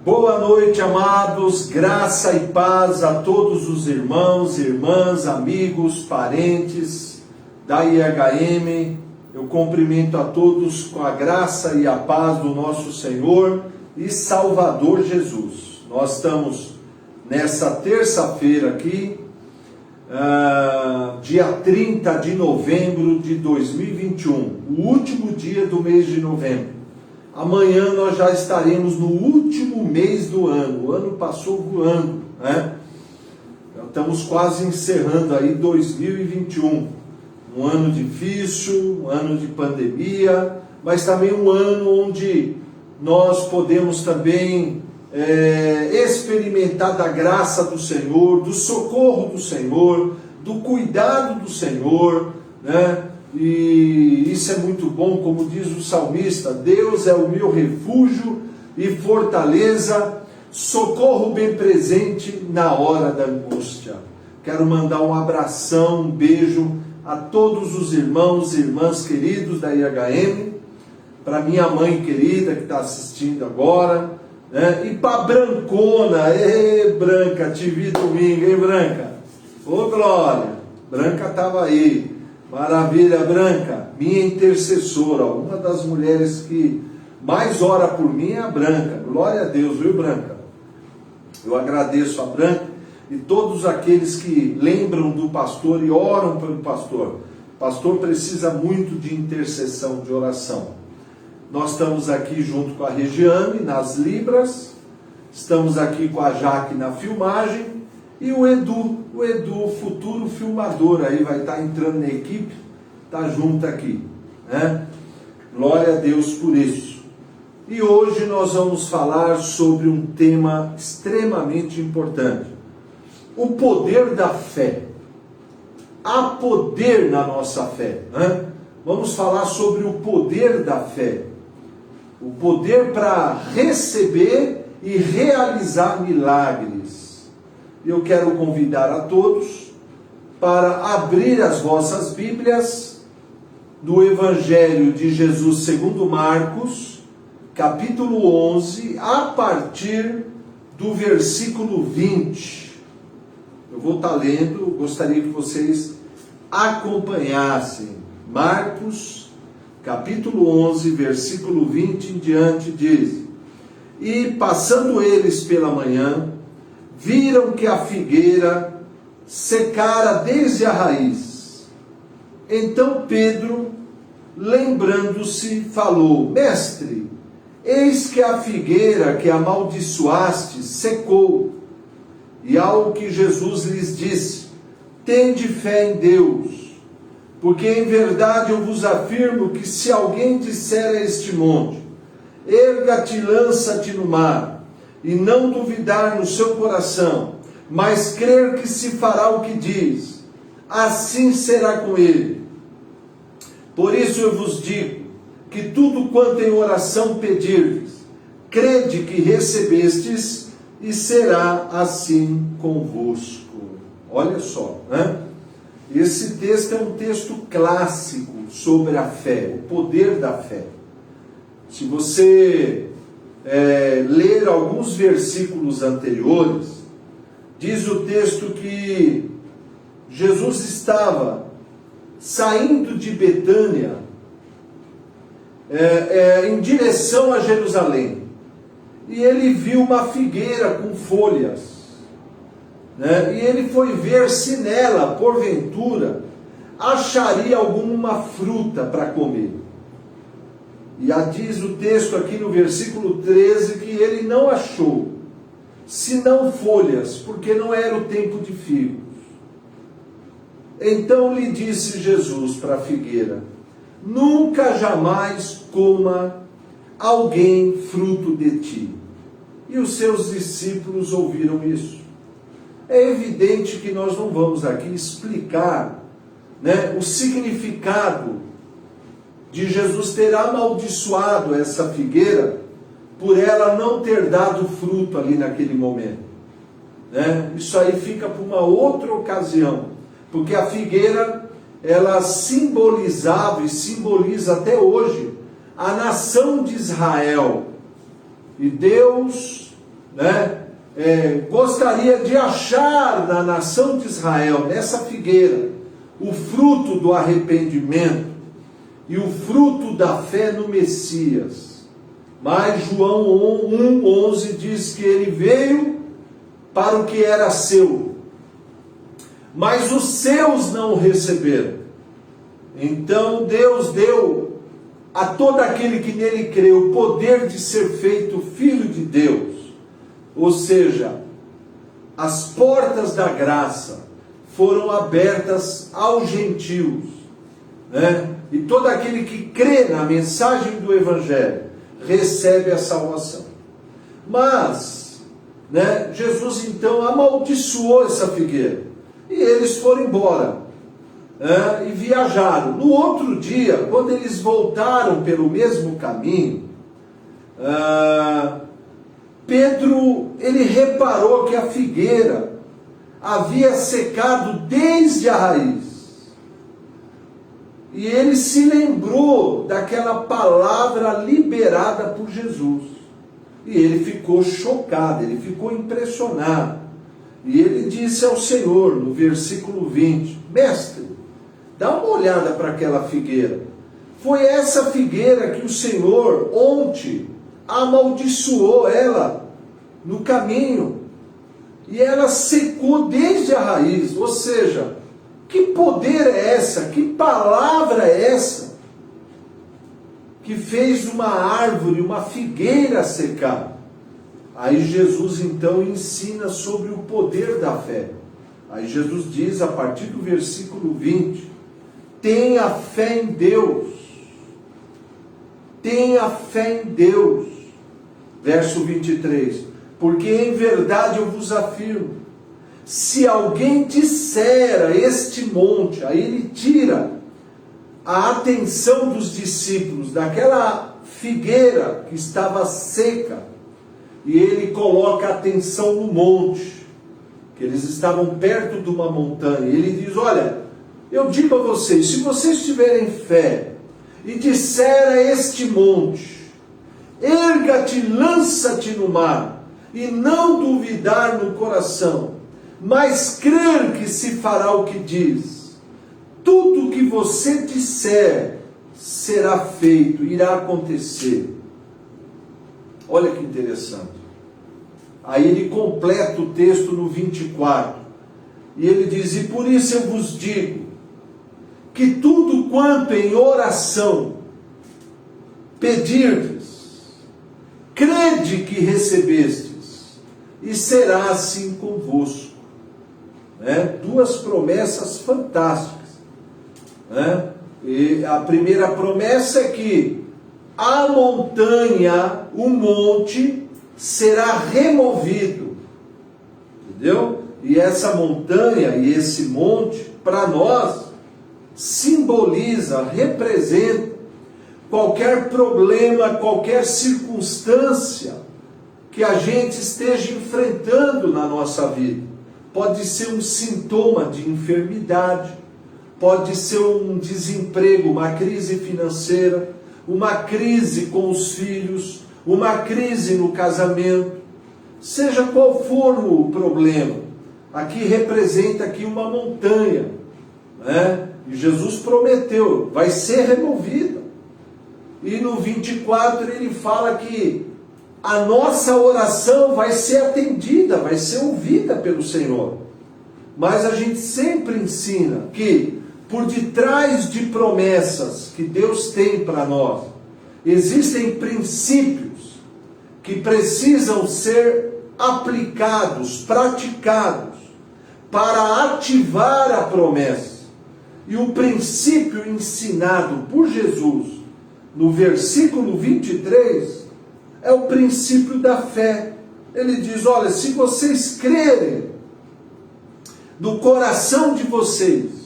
Boa noite, amados, graça e paz a todos os irmãos, irmãs, amigos, parentes da IHM. Eu cumprimento a todos com a graça e a paz do nosso Senhor e Salvador Jesus. Nós estamos nessa terça-feira aqui, dia 30 de novembro de 2021, o último dia do mês de novembro. Amanhã nós já estaremos no último mês do ano. O ano passou voando, né? Já estamos quase encerrando aí 2021. Um ano difícil, um ano de pandemia, mas também um ano onde nós podemos também experimentar da graça do Senhor, do socorro do Senhor, do cuidado do Senhor, né? E isso é muito bom, como diz o salmista: Deus é o meu refúgio e fortaleza, socorro bem presente na hora da angústia. Quero mandar um abração, um beijo a todos os irmãos e irmãs queridos da IHM, para minha mãe querida que está assistindo agora, né? E para Brancona. Branca, te vi domingo, hein, Branca? Ô glória, Branca estava aí. Maravilha, Branca, minha intercessora, uma das mulheres que mais ora por mim é a Branca. Glória a Deus, viu, Branca? Eu agradeço a Branca e todos aqueles que lembram do pastor e oram pelo pastor. O pastor precisa muito de intercessão, de oração. Nós estamos aqui junto com a Regiane nas Libras, estamos aqui com a Jaque na filmagem, e o Edu, futuro filmador, aí vai estar entrando na equipe, está junto aqui, né? Glória a Deus por isso. E hoje nós vamos falar sobre um tema extremamente importante: o poder da fé. Há poder na nossa fé, né? Vamos falar sobre o poder da fé, o poder para receber e realizar milagres. Eu quero convidar a todos para abrir as vossas Bíblias no Evangelho de Jesus segundo Marcos, capítulo 11, a partir do versículo 20. Eu vou estar lendo, gostaria que vocês acompanhassem. Marcos, capítulo 11, versículo 20 em diante, diz: E passando eles pela manhã, viram que a figueira secara desde a raiz. Então Pedro, lembrando-se, falou: Mestre, eis que a figueira que amaldiçoaste secou. E ao que Jesus lhes disse: Tende fé em Deus, porque em verdade eu vos afirmo que se alguém disser a este monte: erga-te e lança-te no mar, e não duvidar no seu coração, mas crer que se fará o que diz, assim será com ele. Por isso eu vos digo, que tudo quanto em oração pedirdes, crede que recebestes, e será assim convosco. Olha só, né? Esse texto é um texto clássico sobre a fé, o poder da fé. Se você ler alguns versículos anteriores, diz o texto que Jesus estava saindo de Betânia em direção a Jerusalém, e ele viu uma figueira com folhas, né? E ele foi ver se nela, porventura, acharia alguma fruta para comer. E diz o texto aqui no versículo 13 que ele não achou, senão folhas, porque não era o tempo de figos. Então lhe disse Jesus para a figueira: nunca jamais coma alguém fruto de ti. E os seus discípulos ouviram isso. É evidente que nós não vamos aqui explicar, né, o significado de Jesus ter amaldiçoado essa figueira por ela não ter dado fruto ali naquele momento, né? Isso aí fica para uma outra ocasião, porque a figueira, ela simbolizava e simboliza até hoje a nação de Israel. E Deus né, gostaria de achar na nação de Israel, nessa figueira, o fruto do arrependimento e o fruto da fé no Messias. Mas João 1,11 diz que ele veio para o que era seu, mas os seus não o receberam. Então Deus deu a todo aquele que nele crê o poder de ser feito filho de Deus. Ou seja, as portas da graça foram abertas aos gentios, né? E todo aquele que crê na mensagem do Evangelho recebe a salvação. Mas, né, Jesus então amaldiçoou essa figueira e eles foram embora, né, e viajaram. No outro dia, quando eles voltaram pelo mesmo caminho, Pedro, ele reparou que a figueira havia secado desde a raiz. E ele se lembrou daquela palavra liberada por Jesus. E ele ficou chocado, ele ficou impressionado. E ele disse ao Senhor, no versículo 20, Mestre, dá uma olhada para aquela figueira. Foi essa figueira que o Senhor ontem amaldiçoou ela no caminho. E ela secou desde a raiz. Ou seja, que poder é essa? Que palavra é essa? Que fez uma árvore, uma figueira secar. Aí Jesus então ensina sobre o poder da fé. Aí Jesus diz a partir do versículo 20, tenha fé em Deus. Tenha fé em Deus. Verso 23, porque em verdade eu vos afirmo, se alguém disser a este monte, aí ele tira a atenção dos discípulos daquela figueira que estava seca, e ele coloca a atenção no monte, que eles estavam perto de uma montanha, e ele diz, olha, eu digo a vocês, se vocês tiverem fé, e disser a este monte, erga-te, lança-te no mar, e não duvidar no coração, mas crer que se fará o que diz, tudo o que você disser será feito, irá acontecer. Olha que interessante. Aí ele completa o texto no 24, e ele diz, e por isso eu vos digo, que tudo quanto em oração pedirdes, crede que recebestes, e será assim convosco. Né? Duas promessas fantásticas. Né? E a primeira promessa é que a montanha, o monte, será removido. Entendeu? E essa montanha e esse monte, para nós, simboliza, representa qualquer problema, qualquer circunstância que a gente esteja enfrentando na nossa vida. Pode ser um sintoma de enfermidade, pode ser um desemprego, uma crise financeira, uma crise com os filhos, uma crise no casamento, seja qual for o problema, aqui representa aqui uma montanha, né? E Jesus prometeu, vai ser removida. E no 24 ele fala que a nossa oração vai ser atendida, vai ser ouvida pelo Senhor. Mas a gente sempre ensina que por detrás de promessas que Deus tem para nós, existem princípios que precisam ser aplicados, praticados, para ativar a promessa. E o princípio ensinado por Jesus, no versículo 23, é o princípio da fé. Ele diz, olha, se vocês crerem do coração de vocês,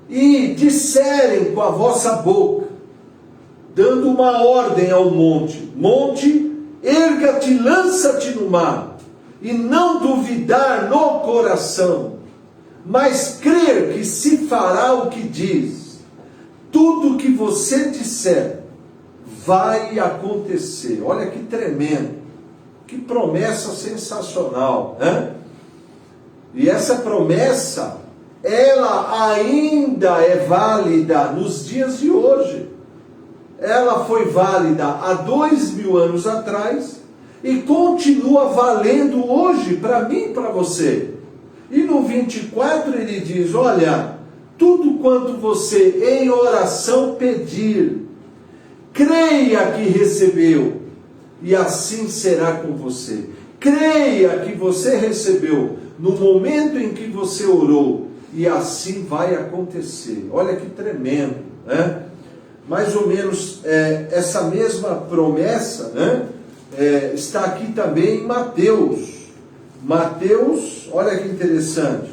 e disserem com a vossa boca, dando uma ordem ao monte, monte, erga-te, lança-te no mar, e não duvidar no coração, mas crer que se fará o que diz, tudo o que você disser vai acontecer. Olha que tremendo. Que promessa sensacional, né? E essa promessa, ela ainda é válida nos dias de hoje. Ela foi válida há 2000 anos atrás e continua valendo hoje para mim e para você. E no 24 ele diz, olha, tudo quanto você em oração pedir, creia que recebeu, e assim será com você. Creia que você recebeu no momento em que você orou, e assim vai acontecer. Olha que tremendo, né? Mais ou menos essa mesma promessa, né? Está aqui também em Mateus. Mateus, olha que interessante,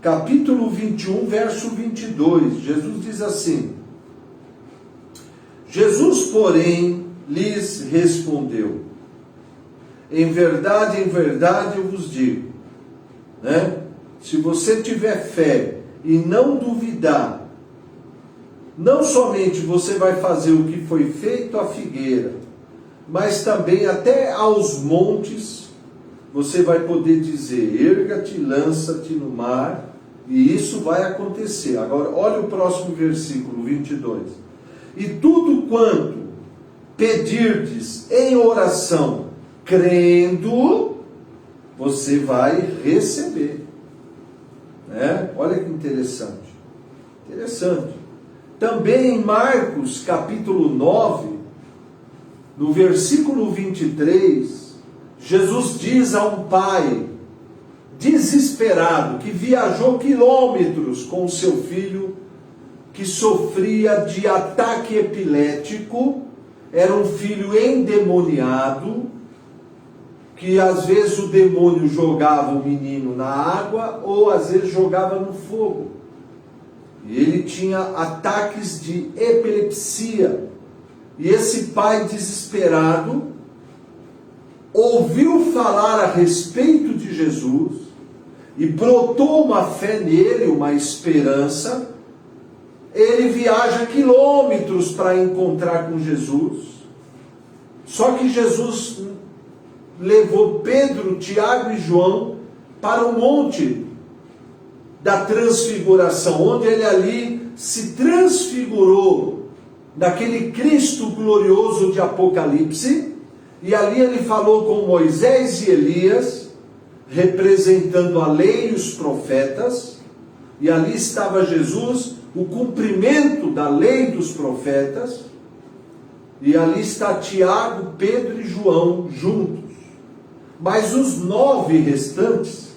capítulo 21, verso 22, Jesus diz assim, Jesus, porém, lhes respondeu, em verdade eu vos digo, né? Se você tiver fé e não duvidar, não somente você vai fazer o que foi feito à figueira, mas também até aos montes, você vai poder dizer, erga-te, lança-te no mar, e isso vai acontecer. Agora, olha o próximo versículo, 22. E tudo quanto pedirdes em oração, crendo, você vai receber. Né? Olha que interessante. Interessante. Também em Marcos, capítulo 9, no versículo 23, Jesus diz a um pai desesperado, que viajou quilômetros com o seu filho, que sofria de ataque epilético, era um filho endemoniado, que às vezes o demônio jogava o menino na água, ou às vezes jogava no fogo. E ele tinha ataques de epilepsia. E esse pai desesperado ouviu falar a respeito de Jesus e brotou uma fé nele, uma esperança. Ele viaja quilômetros para encontrar com Jesus. Só que Jesus levou Pedro, Tiago e João para o monte da transfiguração, onde ele ali se transfigurou daquele Cristo glorioso de Apocalipse, e ali ele falou com Moisés e Elias, representando a lei e os profetas, e ali estava Jesus, o cumprimento da lei dos profetas, e ali está Tiago, Pedro e João juntos. Mas os 9 restantes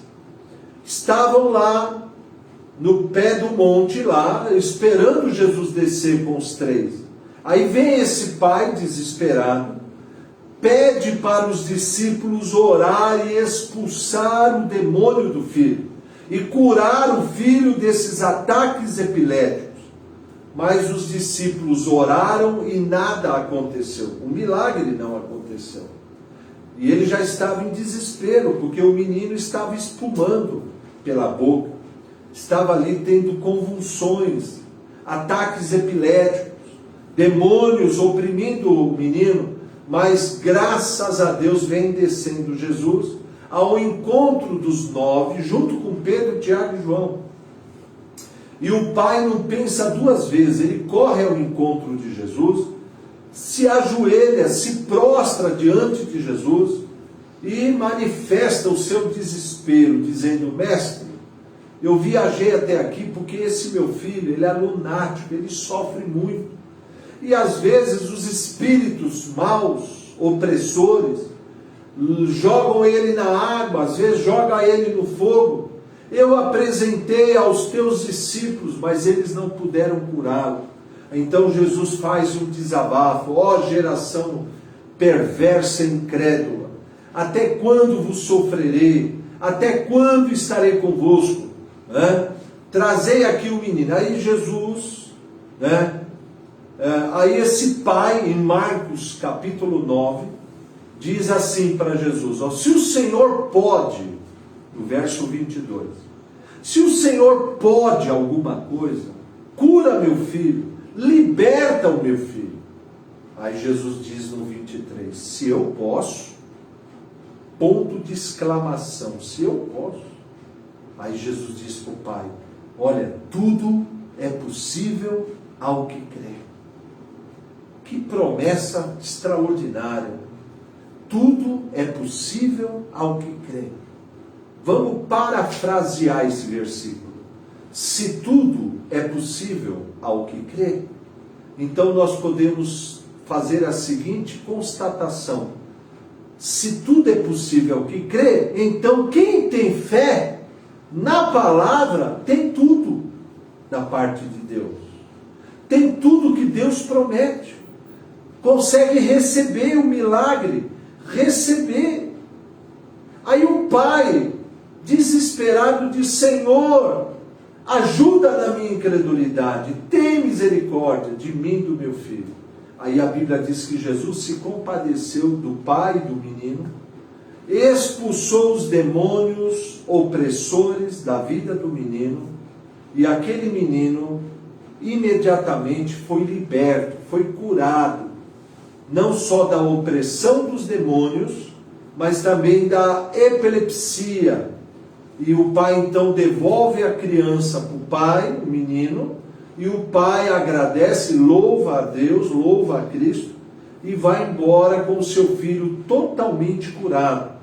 estavam lá no pé do monte, lá, esperando Jesus descer com os 3. Aí vem esse pai desesperado, pede para os discípulos orar e expulsar o demônio do filho, e curar o filho desses ataques epiléticos. Mas os discípulos oraram e nada aconteceu. O milagre não aconteceu. E ele já estava em desespero, porque o menino estava espumando pela boca. Estava ali tendo convulsões, ataques epiléticos, demônios oprimindo o menino. Mas graças a Deus vem descendo Jesus ao encontro dos 9, junto com Pedro, Tiago e João. E o pai não pensa 2 vezes, ele corre ao encontro de Jesus, se ajoelha, se prostra diante de Jesus e manifesta o seu desespero, dizendo, mestre, eu viajei até aqui porque esse meu filho, ele é lunático, ele sofre muito. E às vezes os espíritos maus, opressores, jogam ele na água, às vezes jogam ele no fogo. Eu apresentei aos teus discípulos, mas eles não puderam curá-lo. Então Jesus faz um desabafo, ó geração perversa e incrédula, até quando vos sofrerei? Até quando estarei convosco? Trazei aqui o menino. Aí Jesus, aí esse pai, em Marcos capítulo 9, diz assim para Jesus, ó, se o Senhor pode, no verso 22, se o Senhor pode alguma coisa, cura meu filho, liberta o meu filho. Aí Jesus diz no 23, se eu posso, ponto de exclamação: se eu posso. Aí Jesus disse para o Pai: olha, tudo é possível ao que crê. Que promessa extraordinária! Tudo é possível ao que crê. Vamos parafrasear esse versículo. Se tudo é possível ao que crê, então nós podemos fazer a seguinte constatação: se tudo é possível ao que crê, então quem tem fé na palavra tem tudo da parte de Deus. Tem tudo que Deus promete. Consegue receber o milagre, receber. Aí o pai, desesperado, diz: Senhor, ajuda na minha incredulidade, tem misericórdia de mim e do meu filho. Aí a Bíblia diz que Jesus se compadeceu do pai e do menino, expulsou os demônios opressores da vida do menino, e aquele menino imediatamente foi liberto, foi curado, não só da opressão dos demônios, mas também da epilepsia. E o pai então devolve a criança para o pai, o menino, e o pai agradece, louva a Deus, louva a Cristo, e vai embora com o seu filho totalmente curado,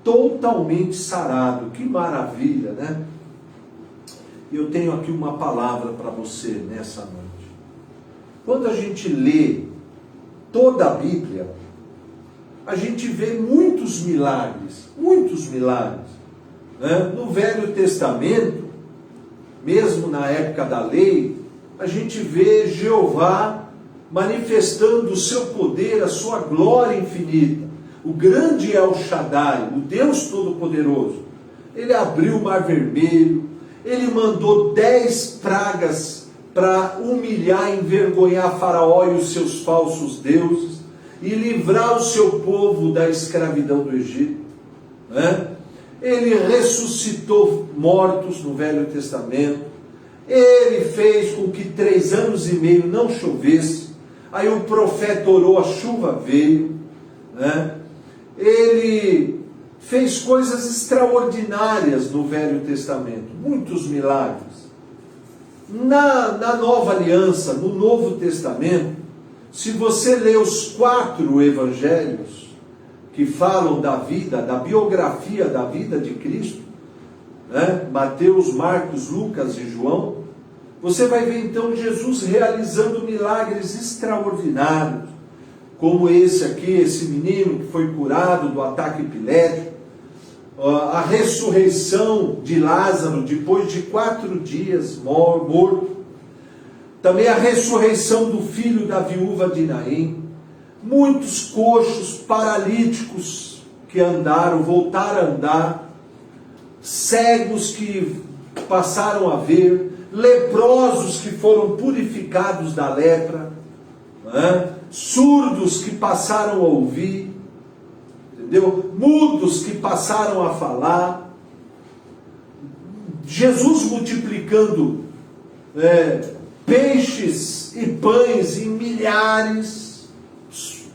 totalmente sarado. Que maravilha, né? Eu tenho aqui uma palavra para você nessa noite. Quando a gente lê toda a Bíblia, a gente vê muitos milagres, né? No Velho Testamento, mesmo na época da lei, a gente vê Jeová manifestando o seu poder, a sua glória infinita. O grande El Shaddai, o Deus Todo-Poderoso, ele abriu o Mar Vermelho, ele mandou 10 pragas para humilhar e envergonhar Faraó e os seus falsos deuses, e livrar o seu povo da escravidão do Egito, né? Ele ressuscitou mortos no Velho Testamento, ele fez com que 3 anos e meio não chovesse, aí o profeta orou, a chuva veio, né? Ele fez coisas extraordinárias no Velho Testamento, muitos milagres. Na Nova Aliança, no Novo Testamento, se você ler os 4 evangelhos que falam da vida, da biografia da vida de Cristo, né? Mateus, Marcos, Lucas e João, você vai ver então Jesus realizando milagres extraordinários, como esse aqui, esse menino que foi curado do ataque epilético, a ressurreição de Lázaro depois de 4 dias morto, também a ressurreição do filho da viúva de Naim, muitos coxos, paralíticos que andaram, voltaram a andar, cegos que passaram a ver, leprosos que foram purificados da lepra, né? Surdos que passaram a ouvir, entendeu? Mudos que passaram a falar, Jesus multiplicando peixes e pães em milhares,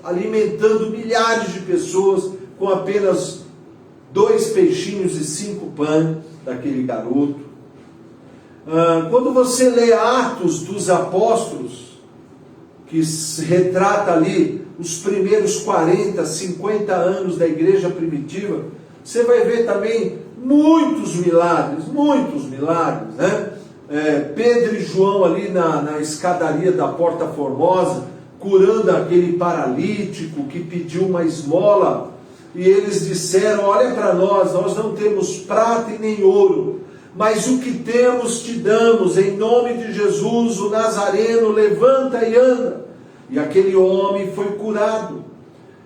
alimentando milhares de pessoas com apenas 2 peixinhos e 5 pães daquele garoto. Quando você lê Atos dos Apóstolos, que retrata ali os primeiros 40, 50 anos da igreja primitiva, você vai ver também muitos milagres, né? Pedro e João ali na escadaria da Porta Formosa, curando aquele paralítico que pediu uma esmola, e eles disseram: olha para nós não temos prata e nem ouro, mas o que temos te damos, em nome de Jesus, o Nazareno, levanta e anda. E aquele homem foi curado,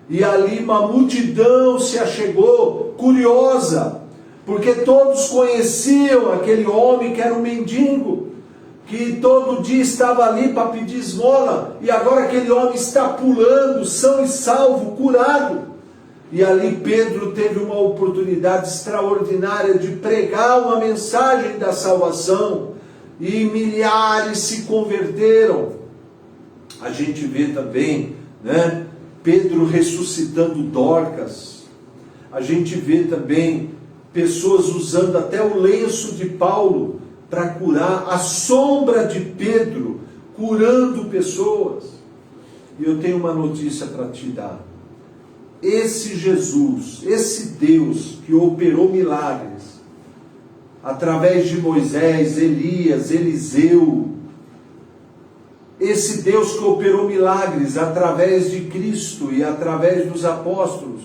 e ali uma multidão se achegou, curiosa, porque todos conheciam aquele homem que era um mendigo, que todo dia estava ali para pedir esmola, e agora aquele homem está pulando, são e salvo, curado. E ali Pedro teve uma oportunidade extraordinária de pregar uma mensagem da salvação, e milhares se converteram. A gente vê também, né, Pedro ressuscitando Dorcas, A gente vê também pessoas usando até o lenço de Paulo para curar, a sombra de Pedro curando pessoas. E eu tenho uma notícia para te dar. Esse Jesus, esse Deus que operou milagres através de Moisés, Elias, Eliseu, esse Deus que operou milagres através de Cristo e através dos apóstolos,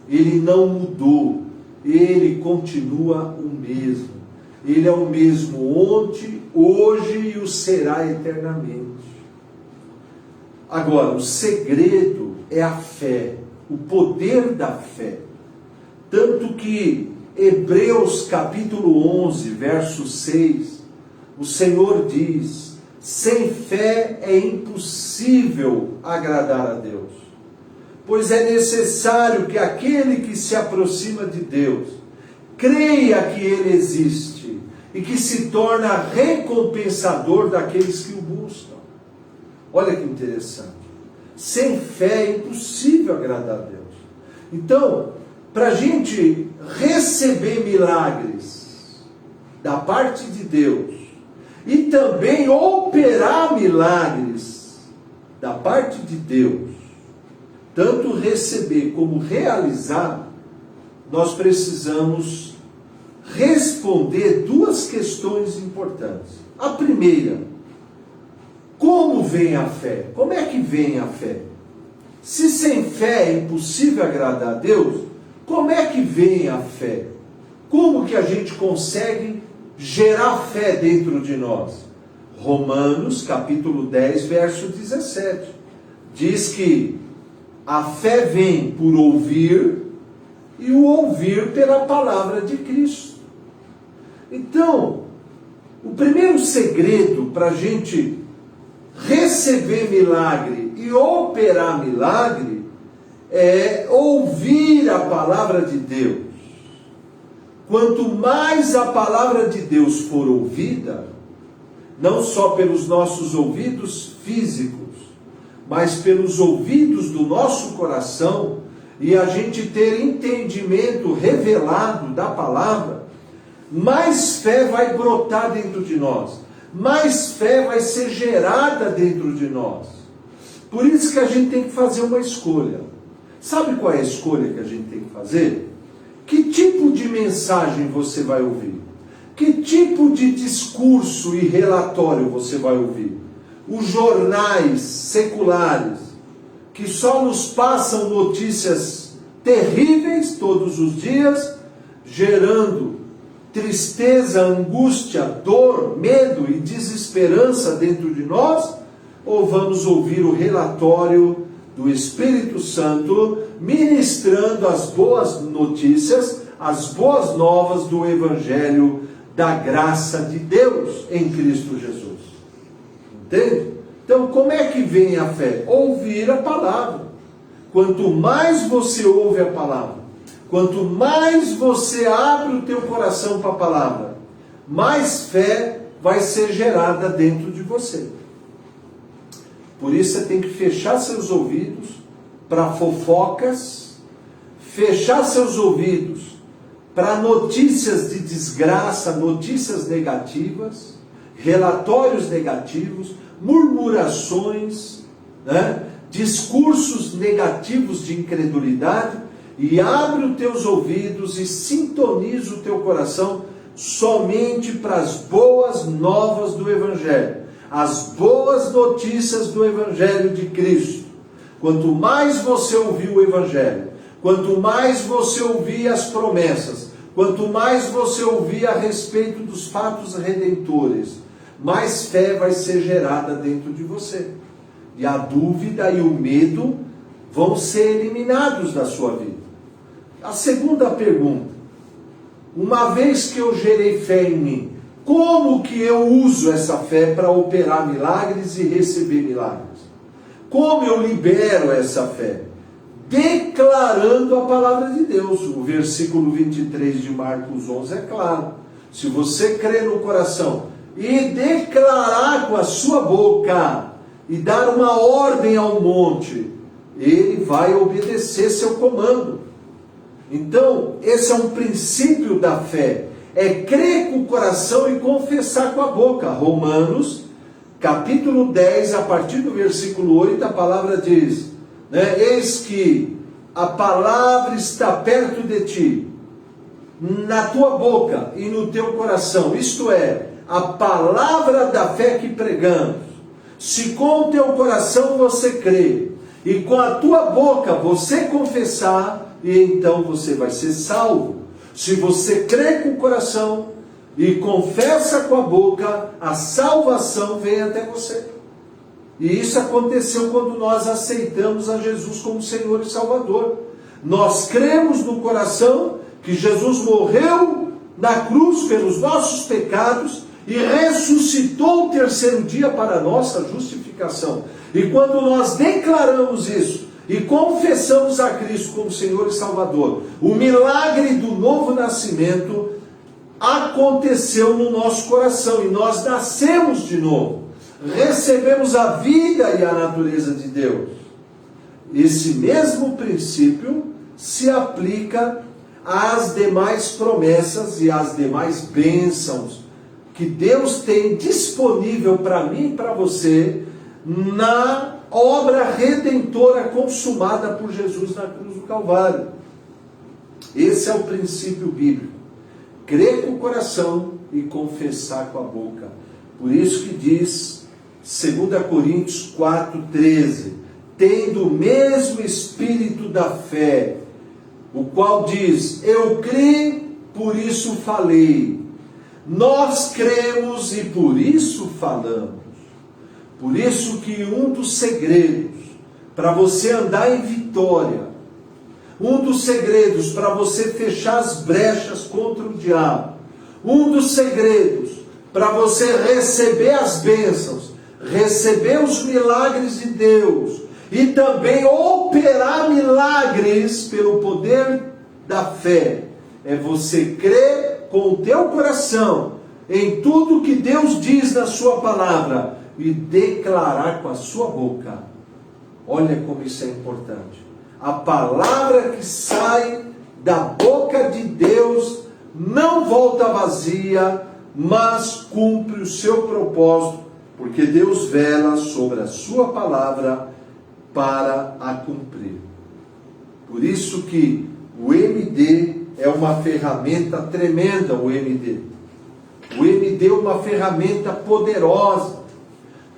ele não mudou, ele continua o mesmo. Ele é o mesmo ontem, hoje e o será eternamente. Agora, o segredo é a fé, o poder da fé. Tanto que Hebreus capítulo 11, verso 6, o Senhor diz: sem fé é impossível agradar a Deus, pois é necessário que aquele que se aproxima de Deus creia que Ele existe e que se torna recompensador daqueles que o buscam. Olha que interessante. Sem fé é impossível agradar a Deus. Então, para a gente receber milagres da parte de Deus e também operar milagres da parte de Deus, tanto receber como realizar, nós precisamos responder duas questões importantes. A primeira: como vem a fé? Como é que vem a fé? Se sem fé é impossível agradar a Deus, como é que vem a fé? Como que a gente consegue gerar fé dentro de nós? Romanos capítulo 10, verso 17. Diz que a fé vem por ouvir e o ouvir pela palavra de Cristo. Então, o primeiro segredo para a gente receber milagre e operar milagre é ouvir a palavra de Deus. Quanto mais a palavra de Deus for ouvida, não só pelos nossos ouvidos físicos, mas pelos ouvidos do nosso coração, e a gente ter entendimento revelado da palavra, mais fé vai brotar dentro de nós, mais fé vai ser gerada dentro de nós. Por isso que a gente tem que fazer uma escolha. Sabe qual é a escolha que a gente tem que fazer? Que tipo de mensagem você vai ouvir? Que tipo de discurso e relatório você vai ouvir? Os jornais seculares, que só nos passam notícias terríveis todos os dias, gerando tristeza, angústia, dor, medo e desesperança dentro de nós? Ou vamos ouvir o relatório do Espírito Santo ministrando as boas notícias, as boas novas do Evangelho da graça de Deus em Cristo Jesus? Entende? Então, como é que vem a fé? Ouvir a palavra. Quanto mais você ouve a palavra, quanto mais você abre o teu coração para a palavra, mais fé vai ser gerada dentro de você. Por isso você tem que fechar seus ouvidos para fofocas, fechar seus ouvidos para notícias de desgraça, notícias negativas, relatórios negativos, murmurações, discursos negativos de incredulidade, e abre os teus ouvidos e sintoniza o teu coração somente para as boas novas do Evangelho, as boas notícias do Evangelho de Cristo. Quanto mais você ouvir o Evangelho, quanto mais você ouvir as promessas, quanto mais você ouvir a respeito dos fatos redentores, mais fé vai ser gerada dentro de você. E a dúvida e o medo vão ser eliminados da sua vida. A segunda pergunta: uma vez que eu gerei fé em mim, como que eu uso essa fé para operar milagres e receber milagres? Como eu libero essa fé? Declarando a palavra de Deus. O versículo 23 de Marcos 11 é claro. Se você crer no coração e declarar com a sua boca e dar uma ordem ao monte, ele vai obedecer seu comando. Então, esse é um princípio da fé. É crer com o coração e confessar com a boca. Romanos, capítulo 10, a partir do versículo 8, a palavra diz, né, eis que a palavra está perto de ti, na tua boca e no teu coração. Isto é, a palavra da fé que pregamos. Se com o teu coração você crê, e com a tua boca você confessar, e então você vai ser salvo. Se você crê com o coração e confessa com a boca, a salvação vem até você. E isso aconteceu quando nós aceitamos a Jesus como Senhor e Salvador. Nós cremos no coração que Jesus morreu na cruz pelos nossos pecados e ressuscitou o terceiro dia para a nossa justificação. E quando nós declaramos isso e confessamos a Cristo como Senhor e Salvador, o milagre do novo nascimento aconteceu no nosso coração e nós nascemos de novo. Recebemos a vida e a natureza de Deus. Esse mesmo princípio se aplica às demais promessas e às demais bênçãos que Deus tem disponível para mim e para você na obra redentora consumada por Jesus na cruz do Calvário. Esse é o princípio bíblico. Crer com o coração e confessar com a boca. Por isso que diz 2 Coríntios 4,13, tendo o mesmo espírito da fé, o qual diz, eu criei, por isso falei. Nós cremos e por isso falamos. Por isso que um dos segredos para você andar em vitória, um dos segredos para você fechar as brechas contra o diabo, um dos segredos para você receber as bênçãos, receber os milagres de Deus e também operar milagres pelo poder da fé, é você crer com o teu coração em tudo que Deus diz na sua palavra e declarar com a sua boca. Olha como isso é importante. A palavra que sai da boca de Deus não volta vazia, mas cumpre o seu propósito, porque Deus vela sobre a sua palavra para a cumprir. Por isso que o MD é uma ferramenta tremenda, o MD. O MD é uma ferramenta poderosa,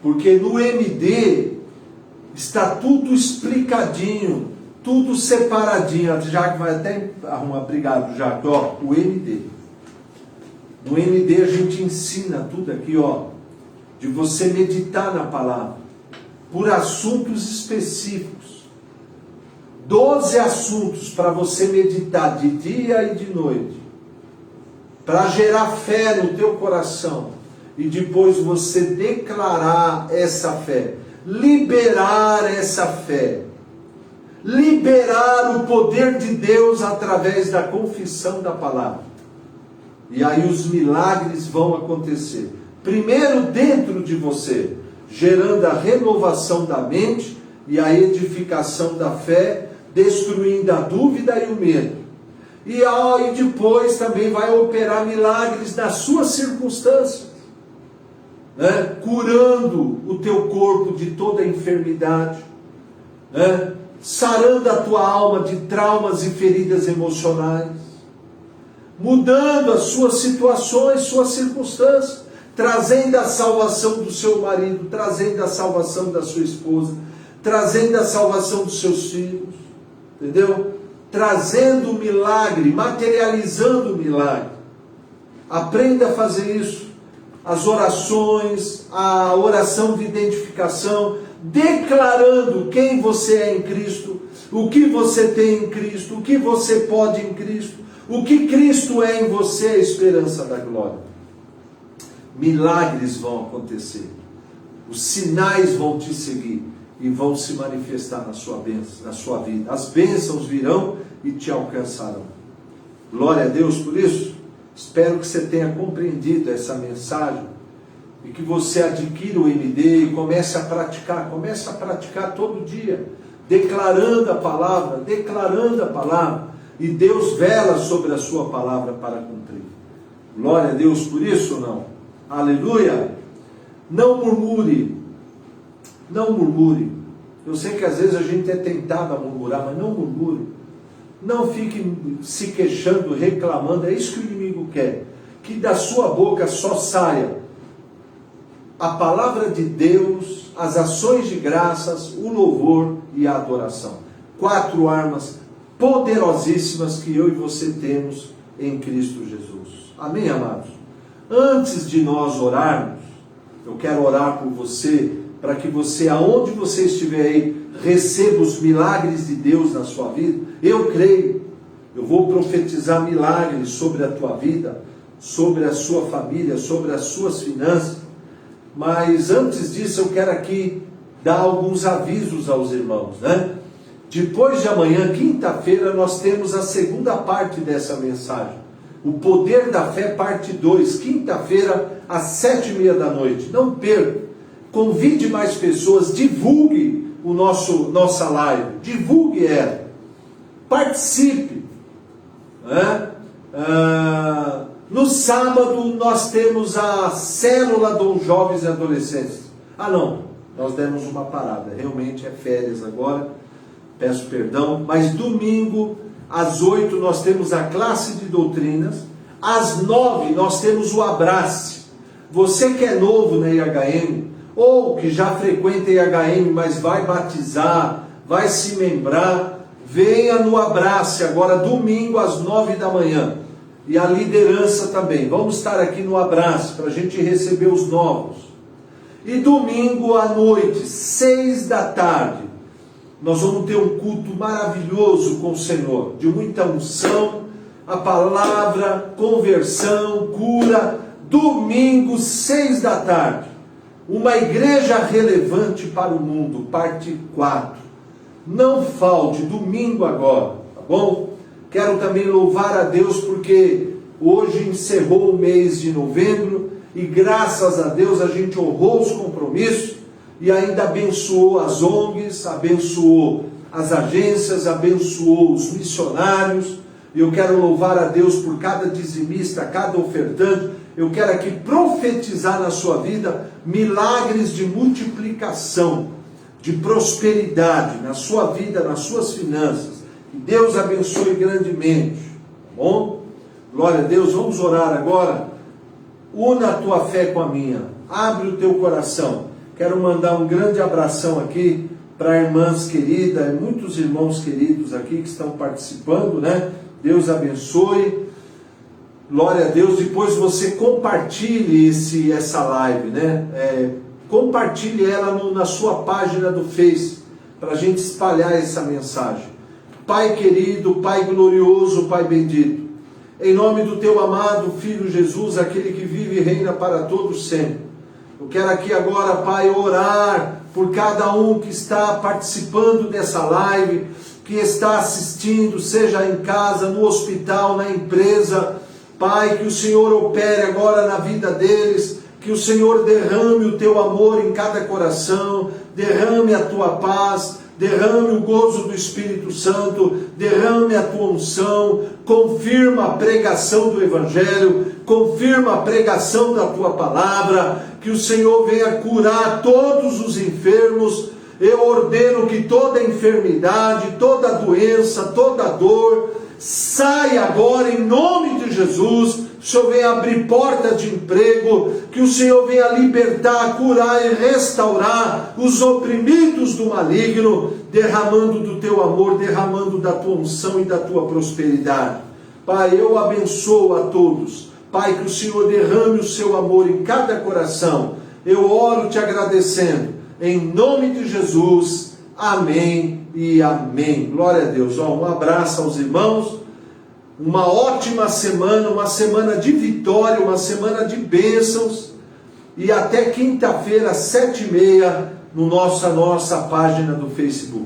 porque no MD está tudo explicadinho, tudo separadinho. A Jaque vai até arrumar, obrigado Jaque, ó, o MD. No MD a gente ensina tudo aqui, ó, de você meditar na palavra, por assuntos específicos. 12 assuntos para você meditar de dia e de noite, para gerar fé no teu coração, e depois você declarar essa fé, liberar essa fé, liberar o poder de Deus através da confissão da palavra. E aí os milagres vão acontecer. Primeiro dentro de você, gerando a renovação da mente e a edificação da fé, destruindo a dúvida e o medo. E aí depois também vai operar milagres nas suas circunstâncias, né? Curando o teu corpo de toda enfermidade, né? Sarando a tua alma de traumas e feridas emocionais, mudando as suas situações, suas circunstâncias, trazendo a salvação do seu marido, trazendo a salvação da sua esposa, trazendo a salvação dos seus filhos, entendeu? Trazendo o milagre, materializando o milagre. Aprenda a fazer isso. As orações, a oração de identificação, declarando quem você é em Cristo, o que você tem em Cristo, o que você pode em Cristo, o que Cristo é em você, a esperança da glória. Milagres vão acontecer, os sinais vão te seguir e vão se manifestar na sua bênção, na sua vida. As bênçãos virão e te alcançarão. Glória a Deus por isso. Espero que você tenha compreendido essa mensagem e que você adquira o MD e comece a praticar todo dia, declarando a palavra, e Deus vela sobre a sua palavra para cumprir. Glória a Deus por isso ou não? Aleluia! Não murmure, não murmure. Eu sei que às vezes a gente é tentado a murmurar, mas não murmure. Não fique se queixando, reclamando, é isso que o inimigo quer. Que da sua boca só saia a palavra de Deus, as ações de graças, o louvor e a adoração. 4 armas poderosíssimas que eu e você temos em Cristo Jesus. Amém, amados? Antes de nós orarmos, eu quero orar por você, para que você, aonde você estiver aí, receba os milagres de Deus na sua vida. Eu creio, eu vou profetizar milagres sobre a tua vida, sobre a sua família, sobre as suas finanças. Mas antes disso eu quero aqui dar alguns avisos aos irmãos, né? Depois de amanhã, quinta-feira, nós temos a segunda parte dessa mensagem. O Poder da Fé, parte 2, quinta-feira, às 7h30 da noite. Não perca. Convide mais pessoas, divulgue nossa live, divulgue ela. Participe. Né? No sábado nós temos a célula dos jovens e adolescentes. Não, nós demos uma parada, realmente é férias agora, peço perdão, mas domingo às 8 nós temos a classe de doutrinas, às 9 nós temos o abraço. Você que é novo na IHM, ou que já frequenta a IHM, mas vai batizar, vai se membrar, venha no abraço agora domingo às 9 da manhã. E a liderança também. Vamos estar aqui no abraço para a gente receber os novos. E domingo à noite, 6 da tarde, nós vamos ter um culto maravilhoso com o Senhor, de muita unção, a palavra, conversão, cura. Domingo, 6 da tarde, uma igreja relevante para o mundo, parte 4. Não falte, domingo agora, tá bom? Quero também louvar a Deus porque hoje encerrou o mês de novembro e graças a Deus a gente honrou os compromissos e ainda abençoou as ONGs, abençoou as agências, abençoou os missionários. Eu quero louvar a Deus por cada dizimista, cada ofertante. Eu quero aqui profetizar na sua vida milagres de multiplicação, de prosperidade na sua vida, nas suas finanças. Que Deus abençoe grandemente, tá bom? Glória a Deus, vamos orar agora. Una a tua fé com a minha, abre o teu coração. Quero mandar um grande abração aqui para irmãs queridas, muitos irmãos queridos aqui que estão participando, né? Deus abençoe, glória a Deus. Depois você compartilhe essa live, né? Compartilhe ela na sua página do Face, para a gente espalhar essa mensagem. Pai querido, Pai glorioso, Pai bendito, em nome do teu amado Filho Jesus, aquele que vive e reina para todos sempre, eu quero aqui agora, Pai, orar por cada um que está participando dessa live, que está assistindo, seja em casa, no hospital, na empresa. Pai, que o Senhor opere agora na vida deles, que o Senhor derrame o teu amor em cada coração, derrame a tua paz, derrame o gozo do Espírito Santo, derrame a tua unção, confirma a pregação do Evangelho, confirma a pregação da tua palavra, que o Senhor venha curar todos os enfermos. Eu ordeno que toda enfermidade, toda doença, toda dor, saia agora em nome de Jesus. O Senhor venha abrir porta de emprego, que o Senhor venha libertar, curar e restaurar os oprimidos do maligno, derramando do teu amor, derramando da tua unção e da tua prosperidade. Pai, eu abençoo a todos. Pai, que o Senhor derrame o seu amor em cada coração. Eu oro te agradecendo, em nome de Jesus. Amém e amém. Glória a Deus. Um abraço aos irmãos. Uma ótima semana, uma semana de vitória, uma semana de bênçãos. E até quinta-feira, 7h30, nossa página do Facebook.